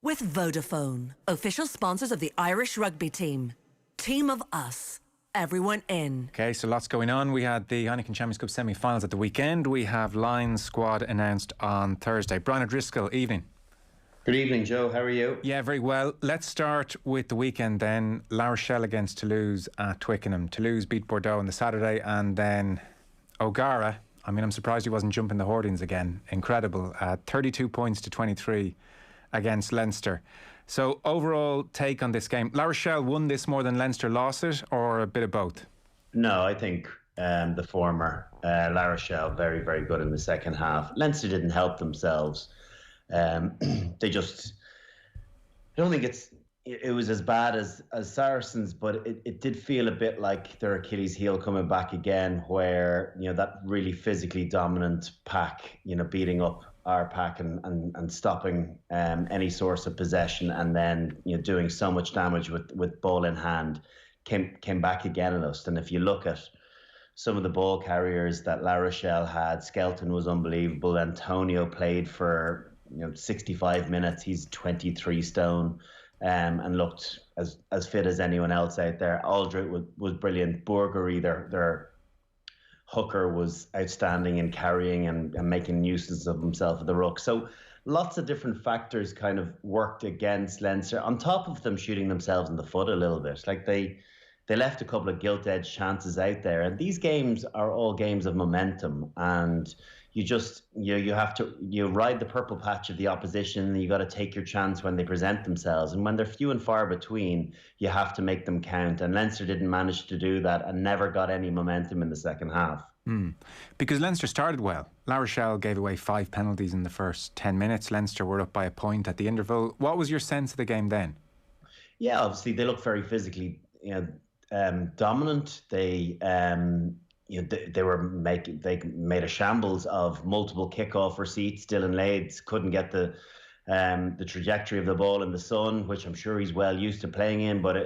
With Vodafone, official sponsors of the Irish rugby team. Team of us. Everyone in. Okay, so lots going on. We had the Heineken Champions Cup semi-finals at the weekend. We have Lions squad announced on Thursday. Brian O Driscoll, evening. Good evening, Joe. How are you? Yeah, very well. Let's start with the weekend then. La Rochelle against Toulouse at Twickenham. Toulouse beat Bordeaux on the Saturday, and then O'Gara. I mean, I'm surprised he wasn't jumping the hoardings again. Incredible. 32 points to 23 against Leinster. So overall take on this game. La Rochelle won this more than Leinster lost it, or a bit of both? No, I think the former. La Rochelle, very, very good in the second half. Leinster didn't help themselves. They just... I don't think it was as bad as Saracens, but it did feel a bit like their Achilles heel coming back again, where, you know, that really physically dominant pack, you know, beating up our pack and stopping any source of possession, and then, you know, doing so much damage with ball in hand came back again at us. And if you look at some of the ball carriers that La Rochelle had, Skelton was unbelievable. Antonio played for 65 minutes. He's 23 stone. And looked as fit as anyone else out there. Aldred was brilliant. Burgery, their hooker, was outstanding in carrying and making nuisance of himself at the ruck. So lots of different factors kind of worked against Leinster, on top of them shooting themselves in the foot a little bit. Like they left a couple of gilt-edged chances out there. And these games are all games of momentum, and you have to ride the purple patch of the opposition, and you got to take your chance when they present themselves. And when they're few and far between, you have to make them count. And Leinster didn't manage to do that and never got any momentum in the second half. Because Leinster started well. La Rochelle gave away 5 penalties in the first 10 minutes. Leinster were up by a point at the interval. What was your sense of the game then? Yeah, obviously they looked very physically dominant. They made a shambles of multiple kickoff receipts. Dylan Lades couldn't get the trajectory of the ball in the sun, which I'm sure he's well used to playing in, but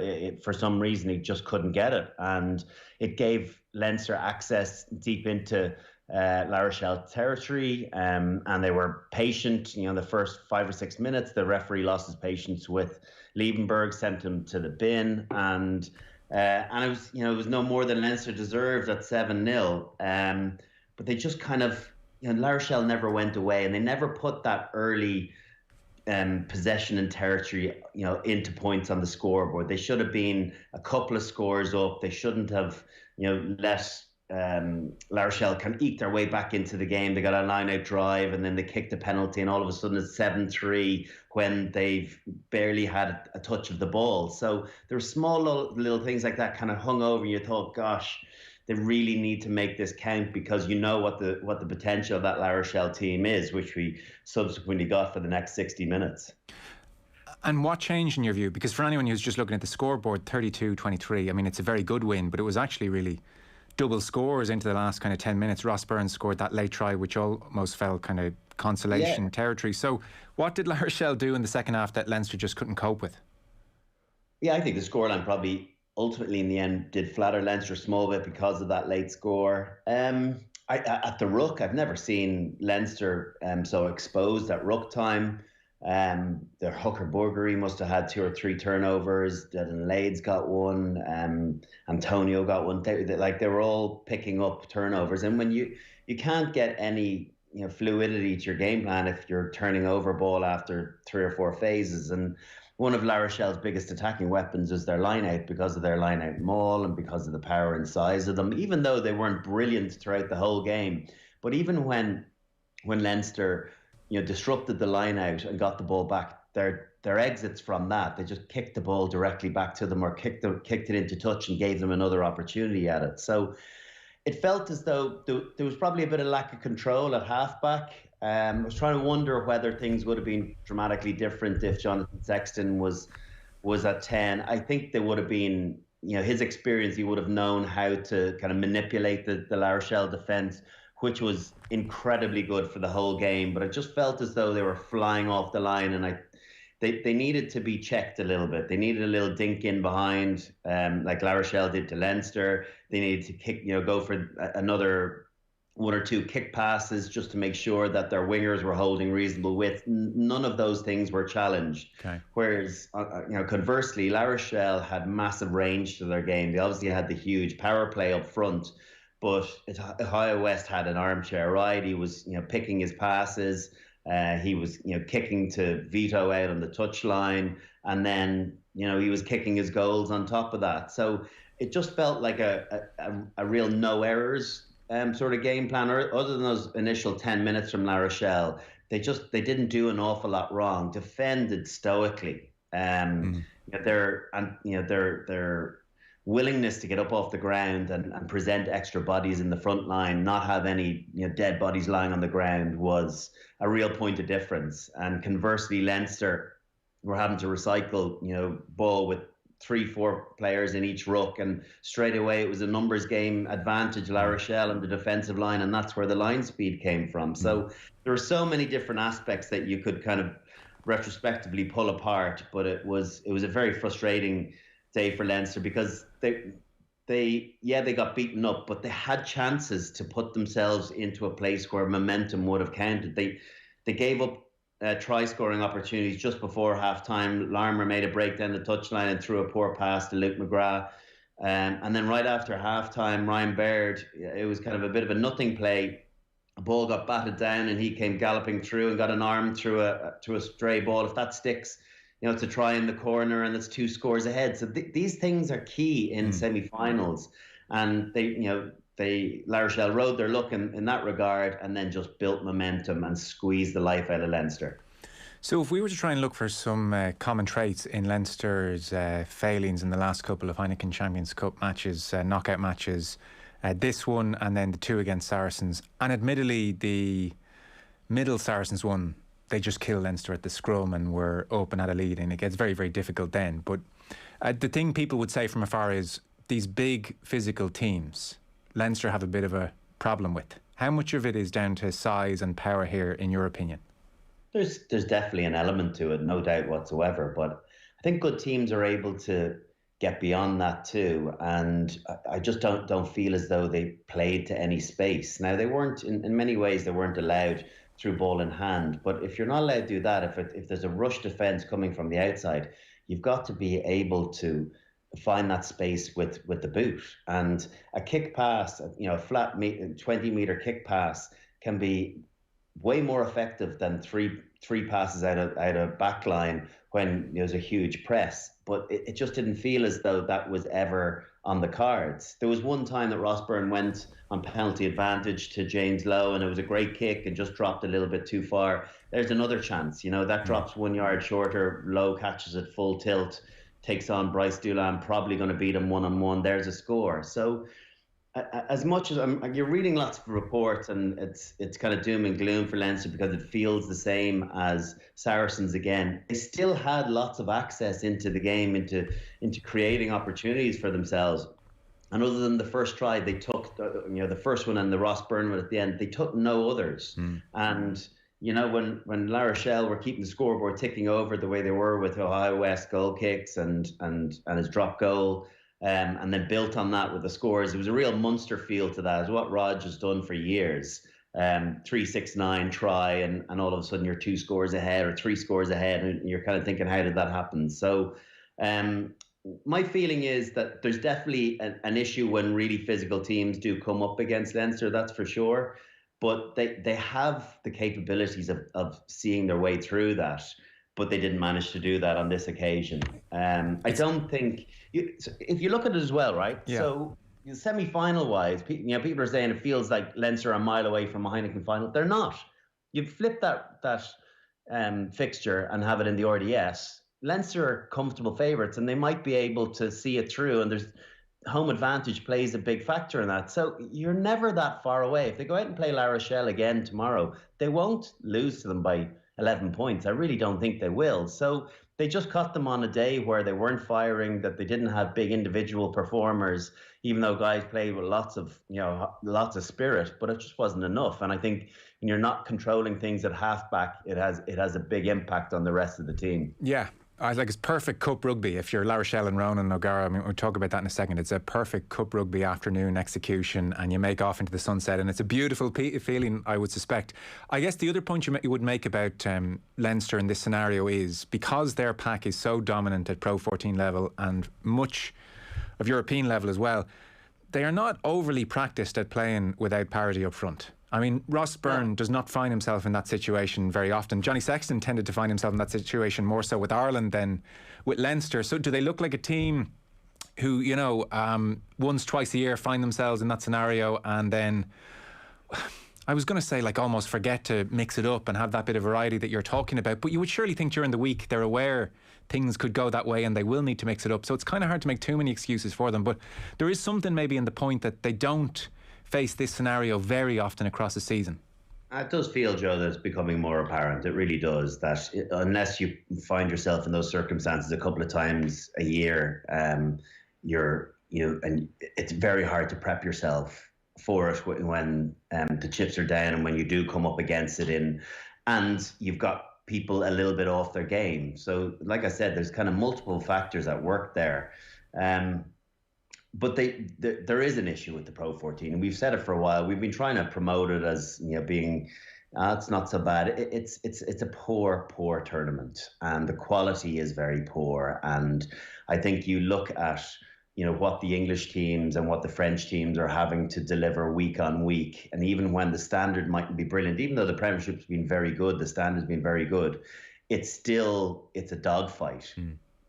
for some reason he just couldn't get it, and it gave Leinster access deep into La Rochelle territory, and they were patient. The first 5 or 6 minutes, the referee lost his patience with Liebenberg, sent him to the bin, and it was no more than Leinster deserved at 7-0. But they just kind of, La Rochelle never went away, and they never put that early possession and territory, into points on the scoreboard. They should have been a couple of scores up. They shouldn't have, let La Rochelle can eke their way back into the game. They got a line-out drive, and then they kicked a penalty, and all of a sudden it's 7-3 when they've barely had a touch of the ball. So there were small little things like that kind of hung over, and you thought, gosh, they really need to make this count, because you know what the potential of that La Rochelle team is, which we subsequently got for the next 60 minutes. And what changed in your view? Because for anyone who's just looking at the scoreboard, 32-23, I mean, it's a very good win, but it was actually really double scores into the last kind of 10 minutes. Ross Byrne scored that late try, which almost felt kind of consolation territory. So what did La Rochelle do in the second half that Leinster just couldn't cope with? Yeah, I think the scoreline probably ultimately in the end did flatter Leinster a small bit because of that late score. At the ruck, I've never seen Leinster so exposed at ruck time. Their hooker Burgery must have had 2 or 3 turnovers. Dylan Lades got one. Antonio got one. They were all picking up turnovers, and when you can't get any fluidity to your game plan if you're turning over ball after 3 or 4 phases. And one of La Rochelle's biggest attacking weapons is their line-out, because of their line-out maul and because of the power and size of them, even though they weren't brilliant throughout the whole game. But even when Leinster disrupted the line-out and got the ball back, their exits from that, they just kicked the ball directly back to them, or kicked it into touch and gave them another opportunity at it. So it felt as though there was probably a bit of lack of control at halfback. I was trying to wonder whether things would have been dramatically different if Jonathan Sexton was at 10. I think there would have been, his experience, he would have known how to kind of manipulate the La Rochelle defence, which was incredibly good for the whole game. But it just felt as though they were flying off the line, and they needed to be checked a little bit. They needed a little dink in behind, like La Rochelle did to Leinster. They needed to go for another one or two kick passes just to make sure that their wingers were holding reasonable width. None of those things were challenged. Okay. Whereas, conversely, La Rochelle had massive range to their game. They obviously had the huge power play up front, but Ohio West had an armchair ride. He was, picking his passes. He was, kicking to veto out on the touchline, and then, he was kicking his goals on top of that. So it just felt like a real no errors sort of game plan. Other than those initial 10 minutes from La Rochelle, they didn't do an awful lot wrong. Defended stoically. Their willingness to get up off the ground and present extra bodies in the front line, not have any dead bodies lying on the ground, was a real point of difference. And conversely, Leinster were having to recycle ball with 3-4 players in each ruck, and straight away it was a numbers game advantage, La Rochelle and the defensive line, and that's where the line speed came from. So there were so many different aspects that you could kind of retrospectively pull apart, but it was a very frustrating day for Leinster, because they got beaten up, but they had chances to put themselves into a place where momentum would have counted. They gave up try-scoring opportunities just before half-time. Larmer made a break down the touchline and threw a poor pass to Luke McGrath. And then right after half-time, Ryan Baird, it was kind of a bit of a nothing play. A ball got batted down and he came galloping through and got an arm through a stray ball. If that sticks, to try in the corner, and it's 2 scores ahead. So these things are key in semi-finals. And La Rochelle rode their luck in that regard, and then just built momentum and squeezed the life out of Leinster. So if we were to try and look for some common traits in Leinster's failings in the last couple of Heineken Champions Cup matches, knockout matches, this one and then the 2 against Saracens, and admittedly the middle Saracens one, they just killed Leinster at the scrum and were open at a lead, and it gets very, very difficult then. But the thing people would say from afar is these big physical teams, Leinster have a bit of a problem with. How much of it is down to size and power here, in your opinion? There's definitely an element to it, no doubt whatsoever. But I think good teams are able to get beyond that too. And I just don't feel as though they played to any space. Now, they weren't, in many ways, they weren't allowed through ball in hand. But if you're not allowed to do that, if there's a rush defence coming from the outside, you've got to be able to find that space with the boot. And a kick pass, a flat 20-metre kick pass can be way more effective than three passes out of back line when there's a huge press. But it just didn't feel as though that was ever on the cards. There was one time that Ross Byrne went on penalty advantage to James Lowe, and it was a great kick and just dropped a little bit too far. There's another chance, that drops 1 yard shorter. Lowe catches it full tilt, takes on Bryce Doolan, probably going to beat him 1-on-1. There's a score. So as much as you're reading lots of reports, and it's kind of doom and gloom for Leinster because it feels the same as Saracens again, they still had lots of access into the game, into creating opportunities for themselves. And other than the first try, they took the first one and the Ross Byrne one at the end, they took no others. And when La Rochelle were keeping the scoreboard ticking over the way they were with Ohio West goal kicks and his drop goal, and then built on that with the scores, it was a real Munster feel to that. It's what Rog has done for years. 3-6-9 try, and all of a sudden you're 2 scores ahead or 3 scores ahead, and you're kind of thinking, how did that happen? So my feeling is that there's definitely an issue when really physical teams do come up against Leinster, that's for sure. But they have the capabilities of seeing their way through that, but they didn't manage to do that on this occasion. I don't think, if you look at it as well, right? Yeah. So semi-final wise, people are saying it feels like Leinster are a mile away from a Heineken final. They're not. You flip that fixture and have it in the RDS. Leinster are comfortable favourites, and they might be able to see it through. And there's home advantage plays a big factor in that. So you're never that far away. If they go out and play La Rochelle again tomorrow, they won't lose to them by 11 points. I really don't think they will. So they just caught them on a day where they weren't firing, that they didn't have big individual performers, even though guys played with lots of spirit, but it just wasn't enough. And I think when you're not controlling things at halfback, it has a big impact on the rest of the team. Yeah. I like it's perfect cup rugby. If you're La Rochelle and Ronan and O'Gara, I mean, we'll talk about that in a second. It's a perfect cup rugby afternoon execution, and you make off into the sunset, and it's a beautiful feeling, I would suspect. I guess the other point you would make about Leinster in this scenario is because their pack is so dominant at Pro 14 level and much of European level as well, they are not overly practiced at playing without parity up front. I mean, Ross Byrne does not find himself in that situation very often. Johnny Sexton tended to find himself in that situation more so with Ireland than with Leinster. So do they look like a team who, you know, once, twice a year find themselves in that scenario and then, I was going to say, like, almost forget to mix it up and have that bit of variety that you're talking about, but you would surely think during the week they're aware things could go that way and they will need to mix it up. So it's kind of hard to make too many excuses for them, but there is something maybe in the point that they don't face this scenario very often across the season. It does feel, Joe, that it's becoming more apparent. It really does. That unless you find yourself in those circumstances a couple of times a year, and it's very hard to prep yourself for it when the chips are down and when you do come up against it and you've got people a little bit off their game. So, like I said, there's kind of multiple factors at work there. But there is an issue with the Pro 14, and we've said it for a while. We've been trying to promote it as, you know, being it's not so bad. It's a poor tournament, and the quality is very poor. And I think you look at, you know, what the English teams and what the French teams are having to deliver week on week, and even when the standard mightn't be brilliant, even though the Premiership's been very good, the standard's been very good, it's a dogfight.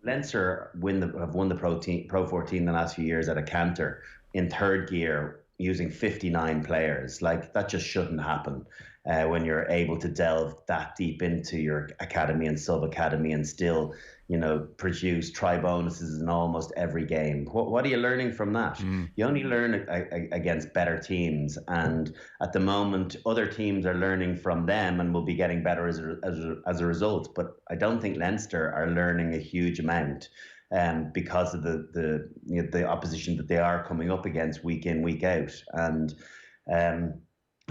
Leinster have won the Pro 14 the last few years at a canter in third gear using 59 players. Like, that just shouldn't happen when you're able to delve that deep into your academy and sub-academy and still, you know, produce try bonuses in almost every game. What are you learning from that? You only learn against better teams, and at the moment other teams are learning from them and will be getting better as a result. But I don't think Leinster are learning a huge amount because of the opposition that they are coming up against week in, week out. And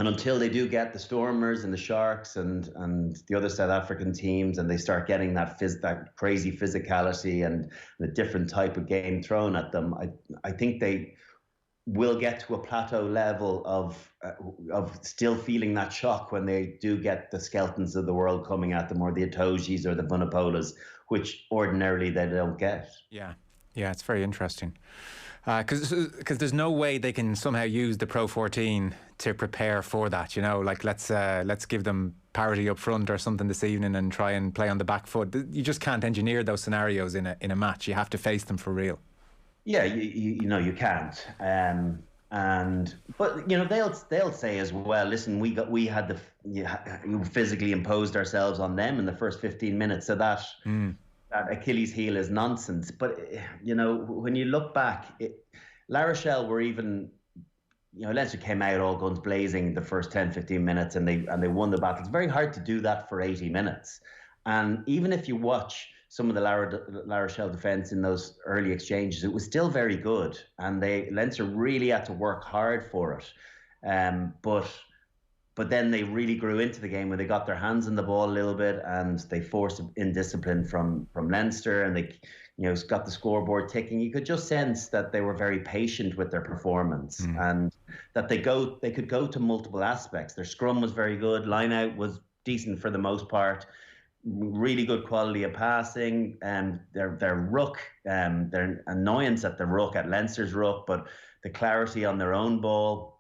until they do get the Stormers and the Sharks and the other South African teams, and they start getting that crazy physicality and the different type of game thrown at them, I think they will get to a plateau level of still feeling that shock when they do get the Skeltons of the world coming at them, or the Atogis or the Vunipolas, which ordinarily they don't get. Yeah, it's very interesting. Because there's no way they can somehow use the Pro 14 to prepare for that, you know, like let's give them parity up front or something this evening and try and play on the back foot. You just can't engineer those scenarios in a match. You have to face them for real. Yeah, you know you can't. But you know they'll say as well. Listen, we had physically imposed ourselves on them in the first 15 minutes, so that Achilles heel is nonsense. But you know, when you look back, La Rochelle were even, you know, Leinster came out all guns blazing the first 10-15 minutes and they won the battle. It's very hard to do that for 80 minutes. And even if you watch some of the La Rochelle defence in those early exchanges, it was still very good, and Leinster really had to work hard for it. But then they really grew into the game when they got their hands on the ball a little bit, and they forced indiscipline from Leinster, and they, you know, got the scoreboard ticking. You could just sense that they were very patient with their performance, and that they could go to multiple aspects. Their scrum was very good. Line out was decent for the most part. Really good quality of passing, and their ruck, their annoyance at the ruck, at Leinster's ruck, but the clarity on their own ball.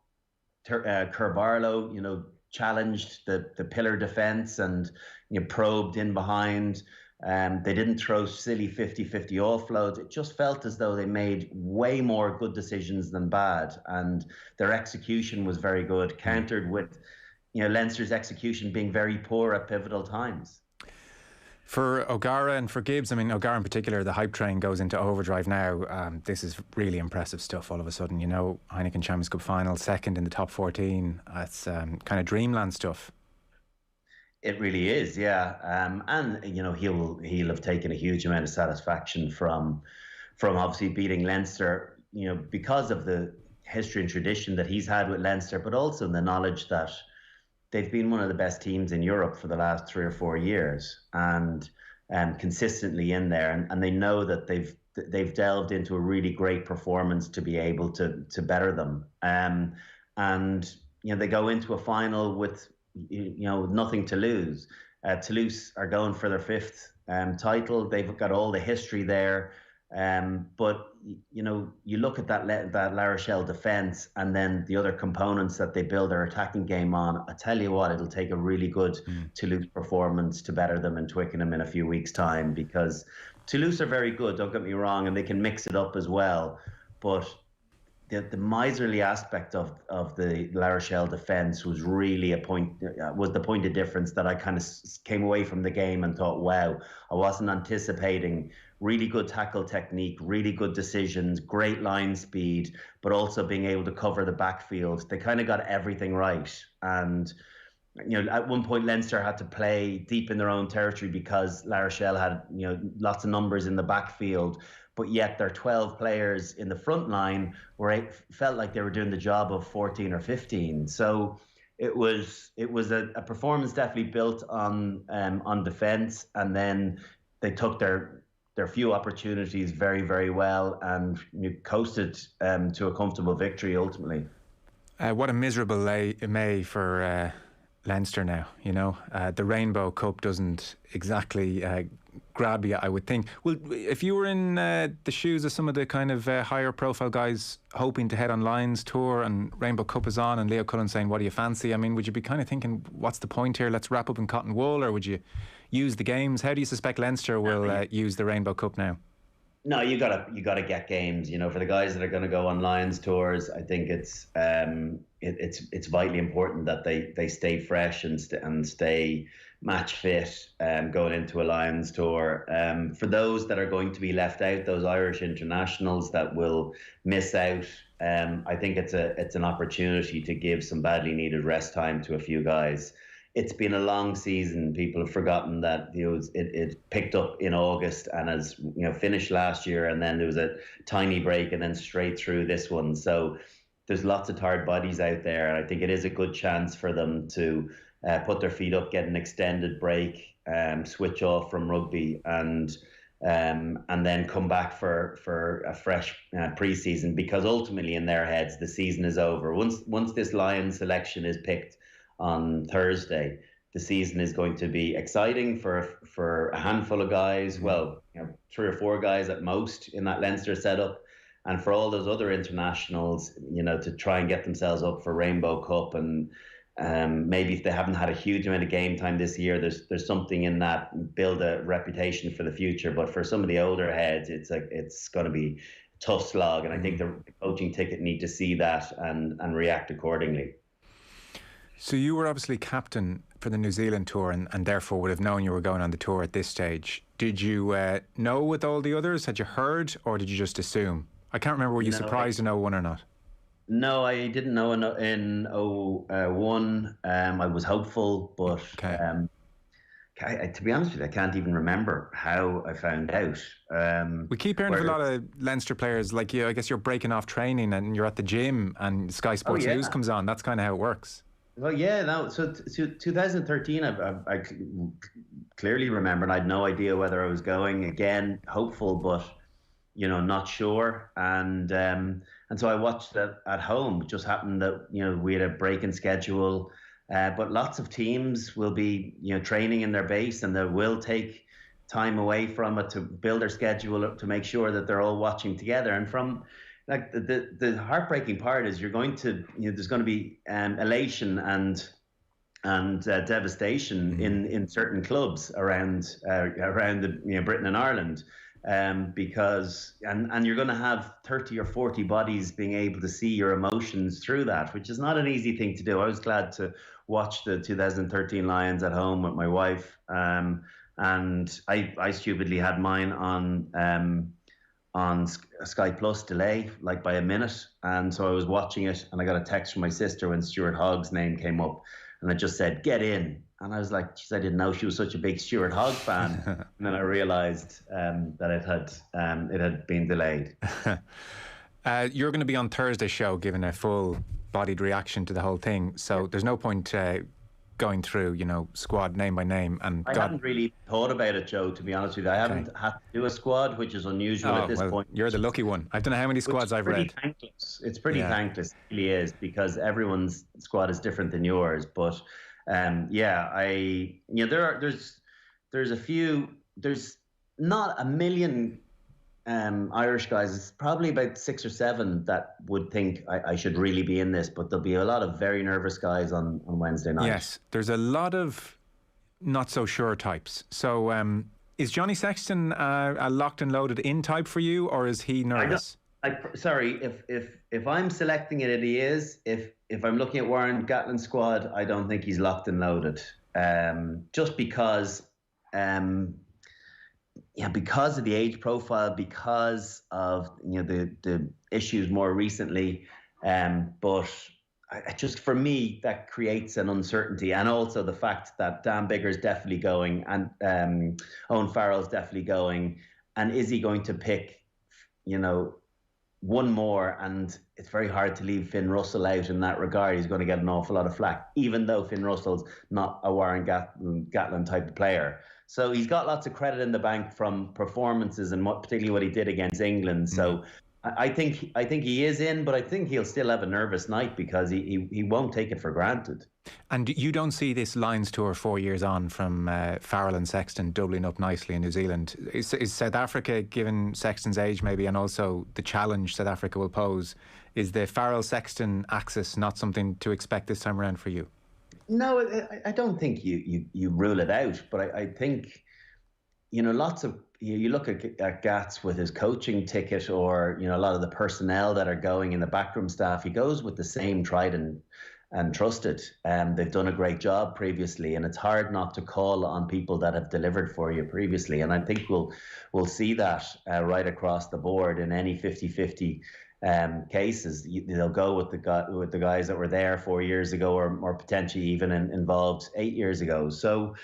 Kerbarlow, you know, challenged the pillar defence and, you know, probed in behind. They didn't throw silly 50-50 offloads. It just felt as though they made way more good decisions than bad, and their execution was very good, countered with, you know, Leinster's execution being very poor at pivotal times. For O'Gara and for Gibbs, I mean, O'Gara in particular, the hype train goes into overdrive now. This is really impressive stuff all of a sudden. You know, Heineken Champions Cup final, second in the top 14. It's kind of dreamland stuff. It really is, yeah. And, you know, he'll have taken a huge amount of satisfaction from obviously beating Leinster, you know, because of the history and tradition that he's had with Leinster, but also the knowledge that they've been one of the best teams in Europe for the last 3 or 4 years. And consistently in there, and they know that they've delved into a really great performance to be able to better them. And they go into a final with nothing to lose. Toulouse are going for their fifth title. They've got all the history there. But you look at that La Rochelle defence and then the other components that they build their attacking game on. I tell you what, it'll take a really good Toulouse performance to better them in Twickenham in a few weeks' time, because Toulouse are very good, don't get me wrong, and they can mix it up as well. But the miserly aspect of the La Rochelle defence was really the point of difference that I kind of came away from the game and thought, wow, I wasn't anticipating really good tackle technique, really good decisions, great line speed, but also being able to cover the backfield. They kind of got everything right. And at one point Leinster had to play deep in their own territory because La Rochelle had lots of numbers in the backfield, but yet their 12 players in the front line felt like they were doing the job of 14 or 15. So it was a performance definitely built on defence, and then they took their few opportunities very, very well and coasted to a comfortable victory ultimately. What a miserable May for Leinster now. The Rainbow Cup doesn't exactly grab you, I would think. Well, if you were in the shoes of some of the kind of higher profile guys hoping to head on Lions tour and Rainbow Cup is on and Leo Cullen saying, what do you fancy? I mean, would you be kind of thinking, what's the point here? Let's wrap up in cotton wool, or would you use the games? How do you suspect Leinster will use the Rainbow Cup now? No, you gotta get games. For the guys that are going to go on Lions tours, I think it's vitally important that they stay fresh and stay match fit going into a Lions tour. For those that are going to be left out, those Irish internationals that will miss out, I think it's an opportunity to give some badly needed rest time to a few guys. It's been a long season. People have forgotten that it picked up in August and has finished last year, and then there was a tiny break and then straight through this one. So there's lots of tired bodies out there, and I think it is a good chance for them to put their feet up, get an extended break, switch off from rugby, and then come back for a fresh pre-season, because ultimately in their heads the season is over. Once this Lions selection is picked on Thursday, the season is going to be exciting for a handful of guys, well, 3 or 4 guys at most in that Leinster setup, and for all those other internationals, to try and get themselves up for Rainbow Cup. And maybe if they haven't had a huge amount of game time this year, there's something in that, build a reputation for the future. But for some of the older heads, it's going to be a tough slog, and I think the coaching ticket need to see that and react accordingly. So you were obviously captain for the New Zealand tour and therefore would have known you were going on the tour at this stage. Did you know with all the others? Had you heard, or did you just assume? I can't remember, were you surprised in 01 or not? No, I didn't know in 01. I was hopeful, but to be honest with you, I can't even remember how I found out. We keep hearing of a lot of Leinster players like you. I guess you're breaking off training and you're at the gym and Sky Sports News comes on. That's kind of how it works. Well, yeah, no. So 2013, I clearly remember, and I had no idea whether I was going. Again, hopeful, but not sure. And so I watched it at home. It just happened that we had a break in schedule, but lots of teams will be training in their base, and they will take time away from it to build their schedule to make sure that they're all watching together. And from like the heartbreaking part is you're going to there's going to be elation and devastation in certain clubs around the Britain and Ireland, because you're going to have 30 or 40 bodies being able to see your emotions through that, which is not an easy thing to do. I was glad to watch the 2013 Lions at home with my wife, and I stupidly had mine on Sky Plus delay, like by a minute, and so I was watching it, and I got a text from my sister when Stuart Hogg's name came up, and it just said "get in," and I was like, "Geez, I didn't know she was such a big Stuart Hogg fan." And then I realised that it had been delayed. You're going to be on Thursday's show, giving a full-bodied reaction to the whole thing, so there's no point going through, squad name by name. And I hadn't really thought about it, Joe, to be honest with you. I haven't had to do a squad, which is unusual at this point. You're the lucky one. I don't know how many squads I've read. Thankless. It's pretty thankless, it really is, because everyone's squad is different than yours. But there's a few, there's not a million Irish guys. It's probably about 6 or 7 that would think I should really be in this, but there'll be a lot of very nervous guys on Wednesday night. Yes, there's a lot of not so sure types. So is Johnny Sexton a locked and loaded in type for you, or is he nervous? Sorry, if I'm selecting it, he is. If I'm looking at Warren Gatland's squad, I don't think he's locked and loaded. Just because because of the age profile, because of the issues more recently, but just for me that creates an uncertainty, and also the fact that Dan Biggar's definitely going, and Owen Farrell's definitely going, and is he going to pick one more? And it's very hard to leave Finn Russell out in that regard. He's going to get an awful lot of flack, even though Finn Russell's not a Warren Gatland type of player. So he's got lots of credit in the bank from performances, and particularly what he did against England. So I think he is in, but I think he'll still have a nervous night because he won't take it for granted. And you don't see this Lions tour 4 years on from Farrell and Sexton doubling up nicely in New Zealand? Is South Africa, given Sexton's age maybe, and also the challenge South Africa will pose, is the Farrell-Sexton axis not something to expect this time around for you? No, I don't think you rule it out, but I think, lots of, you look at Gats with his coaching ticket, or, a lot of the personnel that are going in the backroom staff, he goes with the same tried and trusted. They've done a great job previously, and it's hard not to call on people that have delivered for you previously. And I think we'll see that right across the board in any 50-50 cases. They'll go with the guys that were there 4 years ago, or potentially even involved 8 years ago. So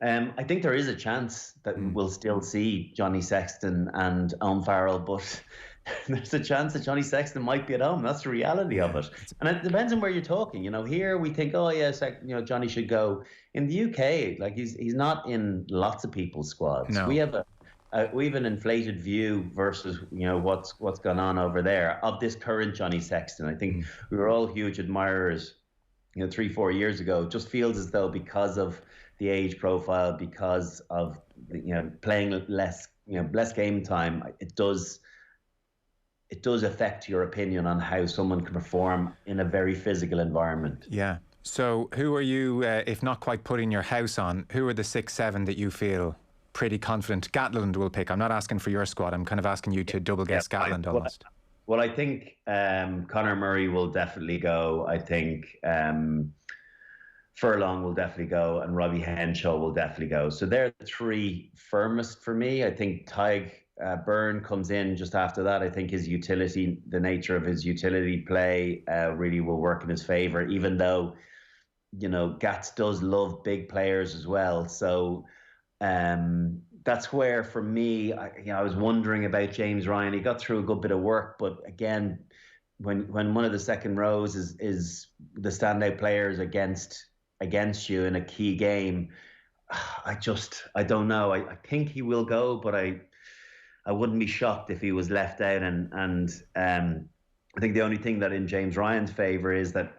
I think there is a chance that we'll still see Johnny Sexton and Owen Farrell, but there's a chance that Johnny Sexton might be at home. That's the reality of it. And it depends on where you're talking. Here we think, oh yes, Johnny should go. In the UK, like he's not in lots of people's squads. No. We have an inflated view versus what's gone on over there of this current Johnny Sexton. I think we were all huge admirers 3-4 years ago. It just feels as though, because of the age profile, because of playing less game time, it does affect your opinion on how someone can perform in a very physical environment. Yeah. So who are you, if not quite putting your house on, who are the 6-7 that you feel pretty confident Gatland will pick? I'm not asking for your squad. I'm kind of asking you to double guess Gatland almost. Well, I think Conor Murray will definitely go. I think Furlong will definitely go, and Robbie Henshaw will definitely go. So they're the 3 firmest for me. I think Tyg Byrne comes in just after that. I think his utility, the nature of his utility play, really will work in his favour, even though, Gats does love big players as well. So that's where, for me, I was wondering about James Ryan. He got through a good bit of work, but again, when one of the second rows is the standout players against you in a key game, I don't know. I think he will go, but I wouldn't be shocked if he was left out. And I think the only thing that in James Ryan's favour is that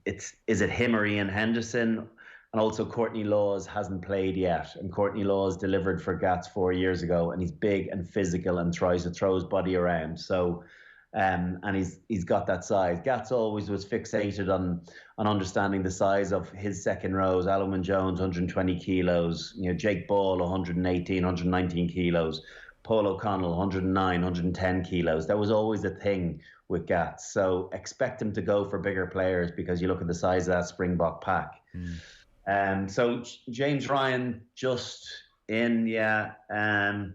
is it him or Ian Henderson? And also Courtney Laws hasn't played yet. And Courtney Laws delivered for Gats 4 years ago, and he's big and physical and tries to throw his body around. So and he's got that size. Gats always was fixated on understanding the size of his second rows. Alwyn Jones, 120 kilos. Jake Ball, 118, 119 kilos. Paul O'Connell, 109, 110 kilos. That was always a thing with Gats. So expect him to go for bigger players, because you look at the size of that Springbok pack. So James Ryan just in, yeah. And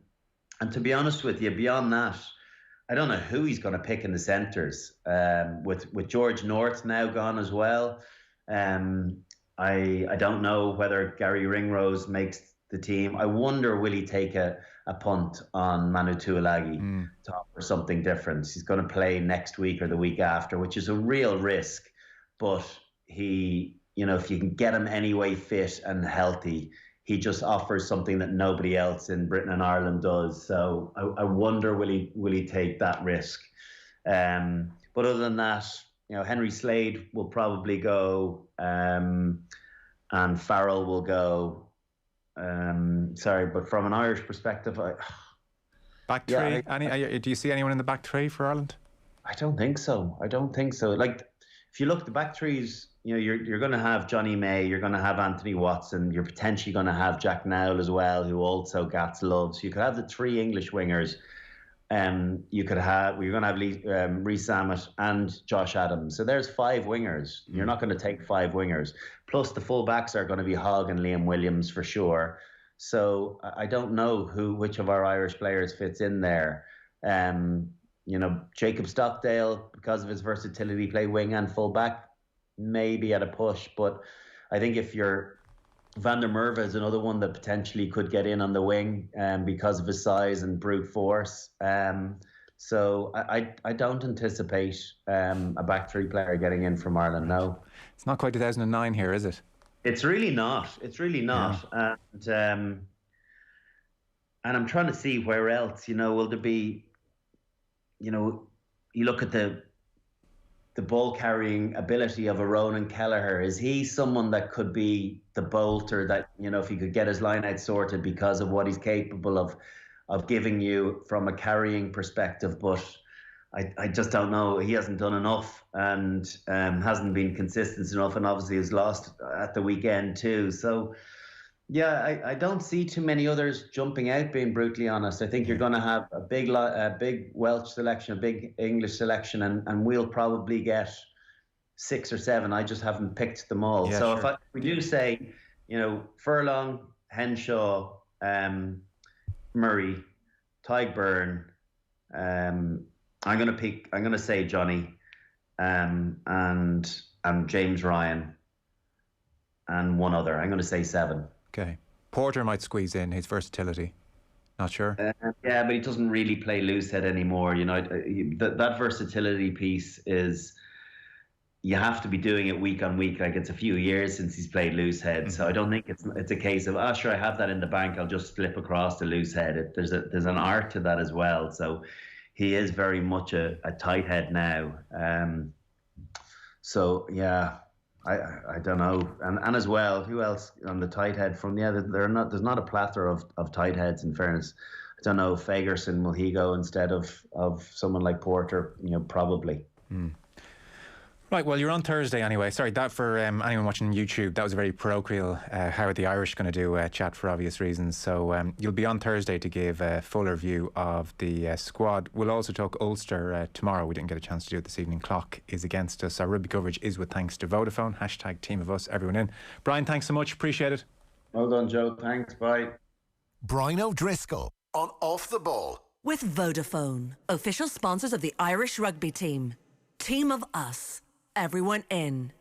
to be honest with you, beyond that, I don't know who he's going to pick in the centres. With George North now gone as well, I don't know whether Gary Ringrose makes the team. I wonder, will he take a punt on Manu Tuilagi to offer something different? He's going to play next week or the week after, which is a real risk, but he if you can get him anyway fit and healthy, he just offers something that nobody else in Britain and Ireland does. So I wonder, will he take that risk? But other than that, Henry Slade will probably go, and Farrell will go. Sorry, but from an Irish perspective, back three. Do you see anyone in the back three for Ireland? I don't think so. Like, if you look at the back threes, you're going to have Johnny May, you're going to have Anthony Watson, you're potentially going to have Jack Nowell as well, who also Gats loves. You could have the three English wingers. You're going to have Rhys Sammet and Josh Adams. So there's 5 wingers. You're not going to take 5 wingers. Plus the full backs are going to be Hogg and Liam Williams for sure. So I don't know which of our Irish players fits in there. Jacob Stockdale, because of his versatility, play wing and full back, maybe at a push. But I think if you're Van der Merwe is another one that potentially could get in on the wing because of his size and brute force. So I don't anticipate a back three player getting in from Ireland, no. It's not quite 2009 here, is it? It's really not. Yeah. And I'm trying to see where else, will there be, you look at the ball carrying ability of a Ronan Kelleher. Is he someone that could be the bolter that, if he could get his line out sorted because of what he's capable of giving you from a carrying perspective? But I just don't know. He hasn't done enough and hasn't been consistent enough, and obviously has lost at the weekend too. So yeah, I don't see too many others jumping out, being brutally honest. I think you're going to have a big Welsh selection, a big English selection, and we'll probably get 6 or 7. I just haven't picked them all. Yeah, so sure. If we do say, Furlong, Henshaw, Murray, Tadhg, I'm going to say Johnny, and James Ryan, and one other. I'm going to say 7. Okay. Porter might squeeze in his versatility. Not sure. Yeah, but he doesn't really play loosehead anymore. That versatility piece is, you have to be doing it week on week. Like, it's a few years since he's played loosehead. Mm-hmm. So I don't think it's a case of, sure, I have that in the bank, I'll just flip across to loosehead. There's an art to that as well. So he is very much a tight head now. So yeah. I don't know, and as well, who else on the tight head from? Yeah, there's not a plethora of tight heads. In fairness, I don't know. Fagerson, will he go instead of someone like Porter? Probably. Right, well, you're on Thursday anyway. Sorry, that for anyone watching YouTube, that was a very parochial how are the Irish going to do chat for obvious reasons. So you'll be on Thursday to give a fuller view of the squad. We'll also talk Ulster tomorrow. We didn't get a chance to do it this evening. Clock is against us. Our rugby coverage is with thanks to Vodafone. # team of us, everyone in. Brian, thanks so much. Appreciate it. Well done, Joe. Thanks. Bye. Brian O'Driscoll on Off the Ball. With Vodafone, official sponsors of the Irish rugby team. Team of us. Everyone in.